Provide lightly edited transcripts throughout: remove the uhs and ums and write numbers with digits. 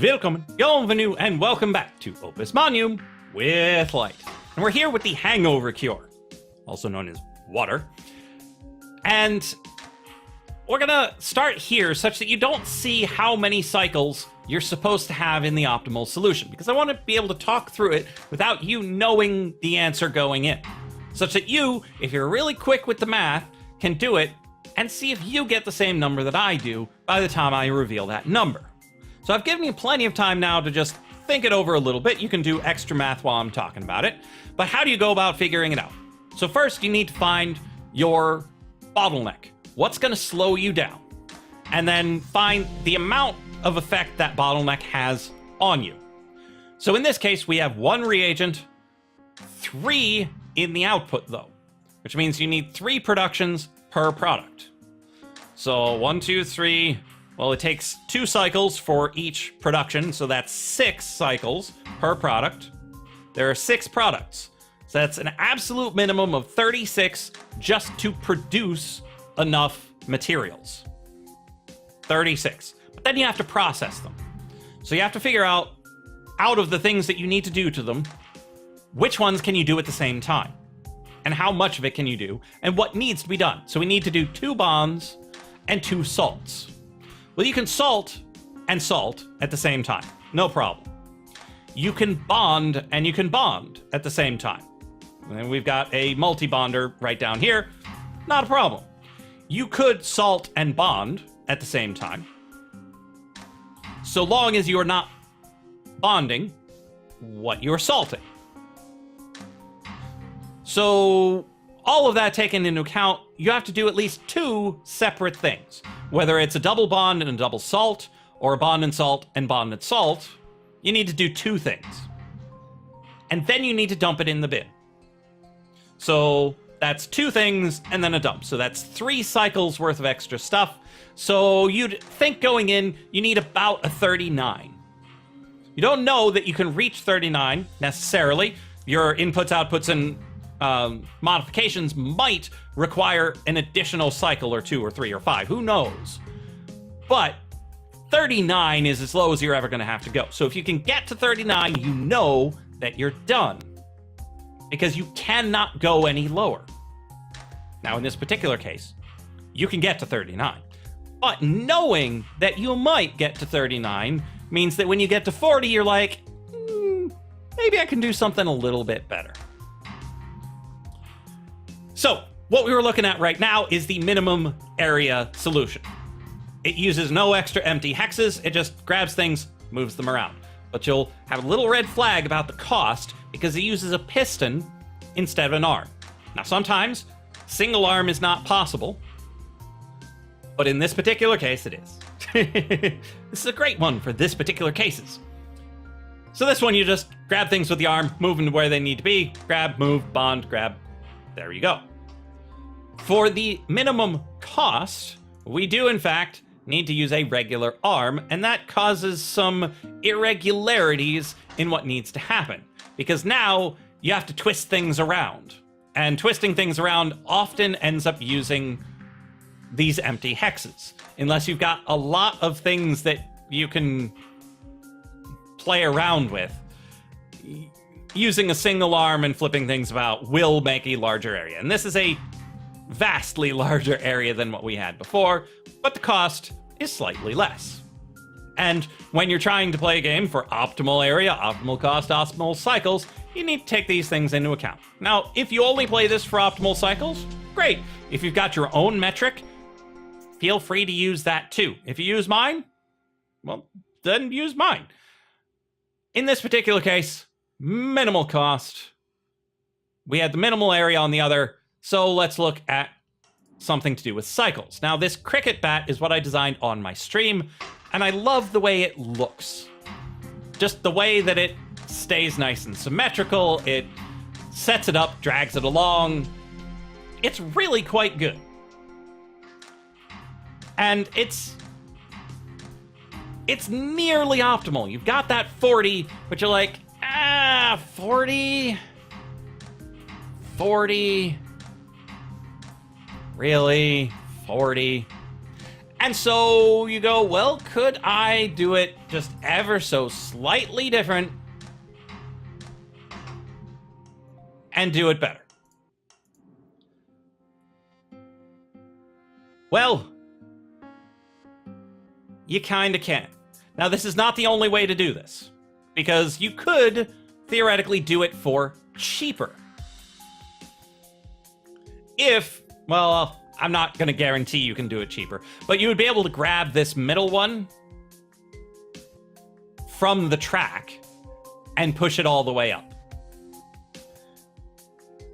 Willkommen, bienvenue, and welcome back to Opus Magnum with Lyte. And we're here with the Hangover cure, also known as water. And we're gonna start here such that you don't see how many cycles you're supposed to have in the optimal solution, because I want to be able to talk through it without you knowing the answer going in, such that you, if you're really quick with the math, can do it and see if you get the same number that I do by the time I reveal that number. So I've given you plenty of time now to just think it over a little bit. You can do extra math while I'm talking about it. But how do you go about figuring it out? So first, you need to find your bottleneck. What's going to slow you down? And then find the amount of effect that bottleneck has on you. So in this case, we have 1 reagent, 3 in the output though, which means you need 3 productions per product. So 1, 2, 3. Well, it takes 2 cycles for each production, so that's 6 cycles per product. There are 6 products. So that's an absolute minimum of 36 just to produce enough materials. 36. But then you have to process them. So you have to figure out of the things that you need to do to them, which ones can you do at the same time? And how much of it can you do? And what needs to be done? So we need to do 2 bonds and 2 salts. Well, you can salt and salt at the same time. No problem. You can bond and you can bond at the same time. And we've got a multi-bonder right down here. Not a problem. You could salt and bond at the same time, so long as you're not bonding what you're salting. So all of that taken into account, you have to do at least 2 separate things. Whether it's a double bond and a double salt, or a bond and salt and bond and salt, you need to do 2 things. And then you need to dump it in the bin. So that's 2 things and then a dump. So that's 3 cycles worth of extra stuff. So you'd think going in, you need about a 39. You don't know that you can reach 39 necessarily. Your inputs, outputs, and modifications might require an additional cycle or 2 or 3 or 5. Who knows? But 39 is as low as you're ever going to have to go. So if you can get to 39, you know that you're done, because you cannot go any lower. Now, in this particular case, you can get to 39. But knowing that you might get to 39 means that when you get to 40, you're like, maybe I can do something a little bit better. So what we were looking at right now is the minimum area solution. It uses no extra empty hexes. It just grabs things, moves them around. But you'll have a little red flag about the cost because it uses a piston instead of an arm. Now, sometimes single arm is not possible, but in this particular case, it is. This is a great one for this particular cases. So this one, you just grab things with the arm, move them to where they need to be, grab, move, bond, grab. There you go. For the minimum cost, we do in fact need to use a regular arm, and that causes some irregularities in what needs to happen, because now you have to twist things around, and twisting things around often ends up using these empty hexes, unless you've got a lot of things that you can play around with. Using a single arm and flipping things about will make a larger area. And this is a vastly larger area than what we had before, but the cost is slightly less. And when you're trying to play a game for optimal area, optimal cost, optimal cycles, you need to take these things into account. Now, if you only play this for optimal cycles, great. If you've got your own metric, feel free to use that too. If you use mine, well, then use mine. In this particular case, minimal cost. We had the minimal area on the other, so let's look at something to do with cycles. Now, this cricket bat is what I designed on my stream, and I love the way it looks. Just the way that it stays nice and symmetrical, it sets it up, drags it along. It's really quite good. And it's nearly optimal. You've got that 40, but you're like, 40? 40? Really? 40? And so you go, well, could I do it just ever so slightly different and do it better? Well, you kinda can. Now, this is not the only way to do this, because you could theoretically do it for cheaper. If, well, I'm not going to guarantee you can do it cheaper, but you would be able to grab this middle one from the track and push it all the way up.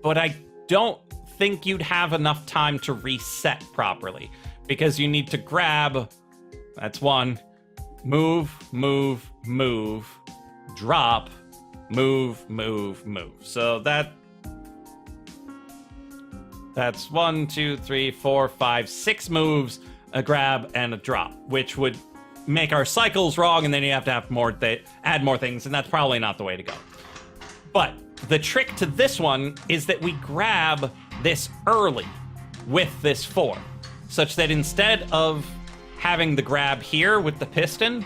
But I don't think you'd have enough time to reset properly, because you need to grab, that's one, move, move, move, drop, move, move, move. So that's 1, 2, 3, 4, 5, 6 moves, a grab, and a drop, which would make our cycles wrong, and then you have to have more add more things, and that's probably not the way to go. But the trick to this one is that we grab this early with this 4, such that instead of having the grab here with the piston,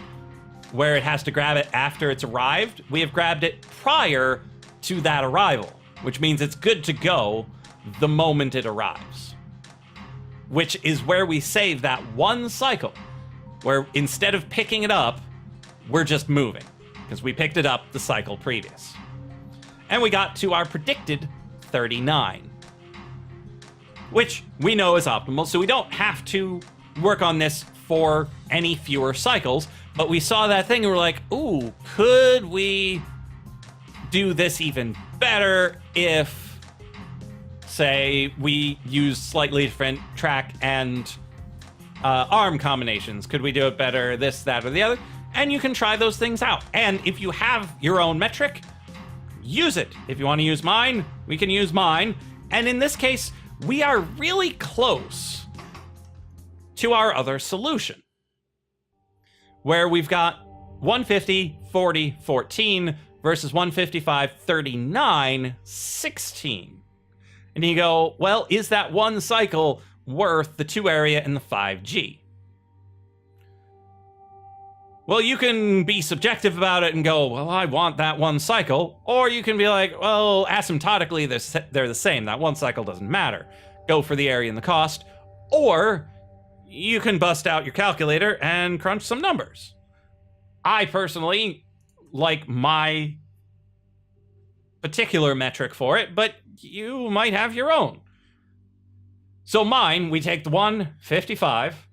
where it has to grab it after it's arrived, we have grabbed it prior to that arrival, which means it's good to go the moment it arrives. Which is where we save that one cycle, where instead of picking it up, we're just moving, because we picked it up the cycle previous. And we got to our predicted 39, which we know is optimal, so we don't have to work on this for any fewer cycles, but we saw that thing and we're like, ooh, could we do this even better if, say, we use slightly different track and arm combinations? Could we do it better, this, that, or the other? And you can try those things out. And if you have your own metric, use it. If you want to use mine, we can use mine. And in this case, we are really close to our other solution, where we've got 150, 40, 14 versus 155, 39, 16. And you go, well, is that one cycle worth the 2 area and the 5G? Well, you can be subjective about it and go, well, I want that one cycle. Or you can be like, well, asymptotically, they're the same. That one cycle doesn't matter. Go for the area and the cost. Or you can bust out your calculator and crunch some numbers. I personally like my particular metric for it, but you might have your own. So mine, we take the 155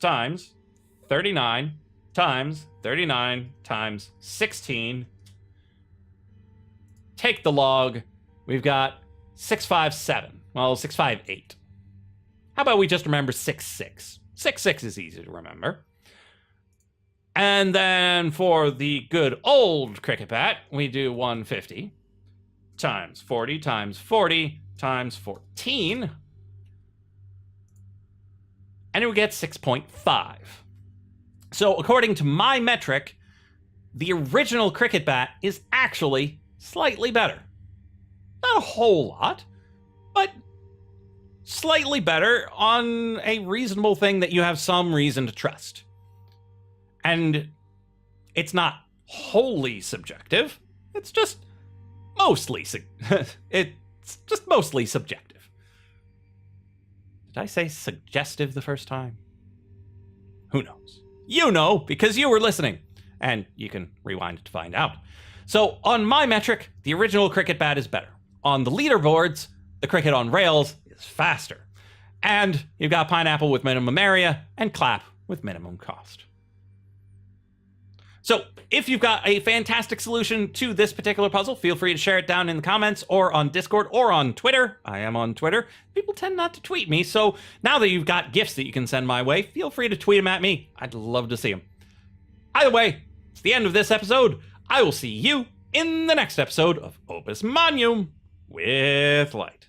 times 39 times 39 times 16. Take the log. We've got 657. Well, 658. How about we just remember 66? 66 is easy to remember. And then for the good old cricket bat, we do 150 times 40 times 40 times 14. And we get 6.5. So according to my metric, the original cricket bat is actually slightly better. Not a whole lot, but slightly better on a reasonable thing that you have some reason to trust. And it's not wholly subjective. It's just mostly mostly subjective. Did I say suggestive the first time? Who knows? You know, because you were listening, and you can rewind it to find out. So on my metric, the original cricket bat is better. On the leaderboards, the cricket on rails is faster. And you've got pineapple with minimum area and clap with minimum cost. So if you've got a fantastic solution to this particular puzzle, feel free to share it down in the comments or on Discord or on Twitter. I am on Twitter. People tend not to tweet me, so now that you've got gifts that you can send my way, feel free to tweet them at me. I'd love to see them. Either way, it's the end of this episode. I will see you in the next episode of Opus Magnum with Lyte.